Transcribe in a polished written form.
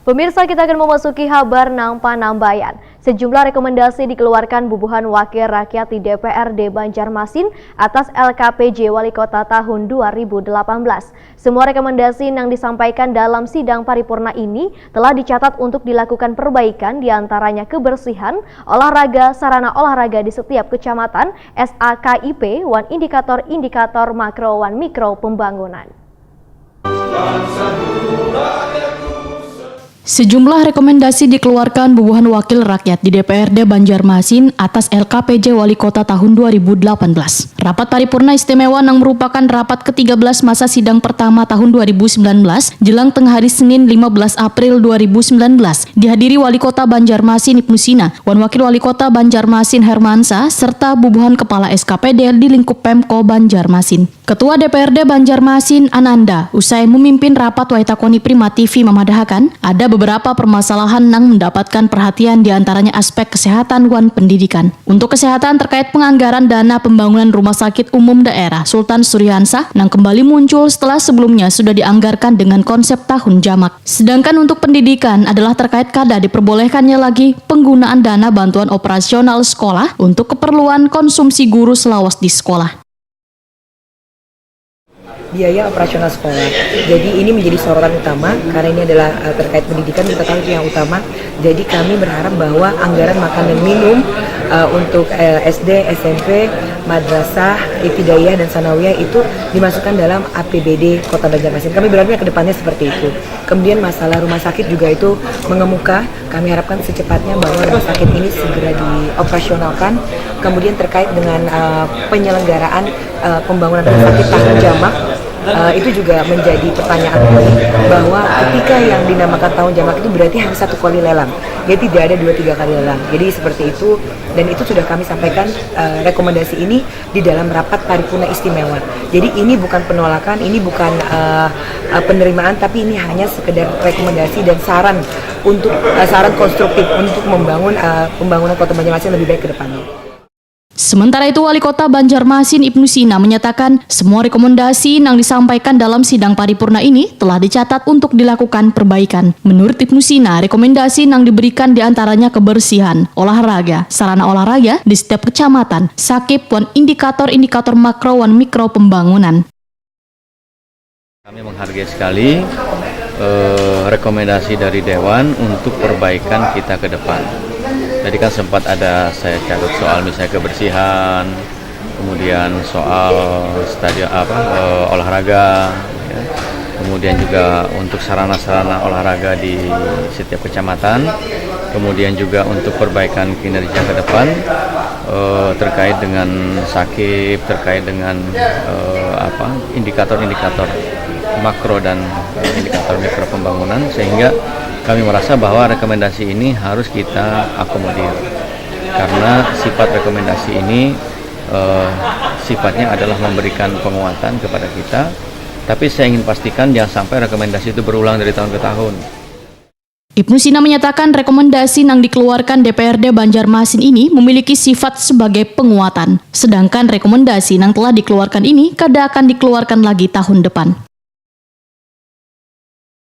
Pemirsa, kita akan memasuki kabar Nampan-Nambayan. Sejumlah rekomendasi dikeluarkan Bubuhan Wakil Rakyat di DPRD Banjarmasin atas LKPJ Wali Kota tahun 2018. Semua rekomendasi yang disampaikan dalam sidang paripurna ini telah dicatat untuk dilakukan perbaikan, diantaranya kebersihan, olahraga, sarana olahraga di setiap kecamatan, SAKIP, One Indikator Makro, One Mikro Pembangunan. Sejumlah rekomendasi dikeluarkan Bubuhan Wakil Rakyat di DPRD Banjarmasin atas LKPJ Wali Kota tahun 2018. Rapat paripurna istimewa yang merupakan rapat ke-13 masa sidang pertama tahun 2019 jelang tengah hari Senin 15 April 2019 dihadiri Wali Kota Banjarmasin Ibnu Sina, Wakil Wali Kota Banjarmasin Hermansa, serta Bubuhan Kepala SKPD di lingkup Pemko Banjarmasin. Ketua DPRD Banjarmasin Ananda usai memimpin rapat Waitakoni Prima TV memadahakan ada beberapa permasalahan yang mendapatkan perhatian, diantaranya aspek kesehatan dan pendidikan. Untuk kesehatan terkait penganggaran dana pembangunan Rumah Sakit Umum Daerah Sultan Suryansah yang kembali muncul setelah sebelumnya sudah dianggarkan dengan konsep tahun jamak. Sedangkan untuk pendidikan adalah terkait kada diperbolehkannya lagi penggunaan dana bantuan operasional sekolah untuk keperluan konsumsi guru selawas di sekolah. Biaya operasional sekolah. Jadi ini menjadi sorotan utama karena ini adalah terkait pendidikan, kita tahu itu yang utama. Jadi kami berharap bahwa anggaran makan dan minum untuk SD, SMP, madrasah, ibtidaiyah dan sanawiyah itu dimasukkan dalam APBD Kota Banjarmasin. Kami berharapnya ke depannya seperti itu. Kemudian masalah rumah sakit juga itu mengemuka. Kami harapkan secepatnya bahwa rumah sakit ini segera dioperasionalkan. Kemudian terkait dengan penyelenggaraan pembangunan rumah sakit tahun jamak, itu juga menjadi pertanyaan kami bahwa ketika yang dinamakan tahun jamak itu berarti hanya satu kali lelang, jadi tidak ada 2-3 kali lelang. Jadi seperti itu, dan itu sudah kami sampaikan rekomendasi ini di dalam rapat paripurna istimewa. Jadi ini bukan penolakan, ini bukan penerimaan, tapi ini hanya sekedar rekomendasi dan saran untuk saran konstruktif untuk membangun pembangunan Kota Banjarmasin lebih baik ke depannya. Sementara itu, Wali Kota Banjarmasin Ibnu Sina menyatakan semua rekomendasi yang disampaikan dalam sidang paripurna ini telah dicatat untuk dilakukan perbaikan. Menurut Ibnu Sina, rekomendasi yang diberikan diantaranya kebersihan, olahraga, sarana olahraga di setiap kecamatan, SAKIP, One Indikator Makro, One Mikro Pembangunan. Kami menghargai sekali rekomendasi dari Dewan untuk perbaikan kita ke depan. Tadi kan sempat ada saya catat soal misalnya kebersihan, kemudian soal stadion olahraga, ya. Kemudian juga untuk sarana-sarana olahraga di setiap kecamatan, kemudian juga untuk perbaikan kinerja ke depan terkait dengan SAKIP, terkait dengan indikator-indikator makro dan indikator mikro pembangunan, sehingga kami merasa bahwa rekomendasi ini harus kita akomodir karena sifat rekomendasi ini sifatnya adalah memberikan penguatan kepada kita, tapi saya ingin pastikan jangan sampai rekomendasi itu berulang dari tahun ke tahun. Ibnu Sina menyatakan rekomendasi yang dikeluarkan DPRD Banjarmasin ini memiliki sifat sebagai penguatan, sedangkan rekomendasi yang telah dikeluarkan ini kada akan dikeluarkan lagi tahun depan.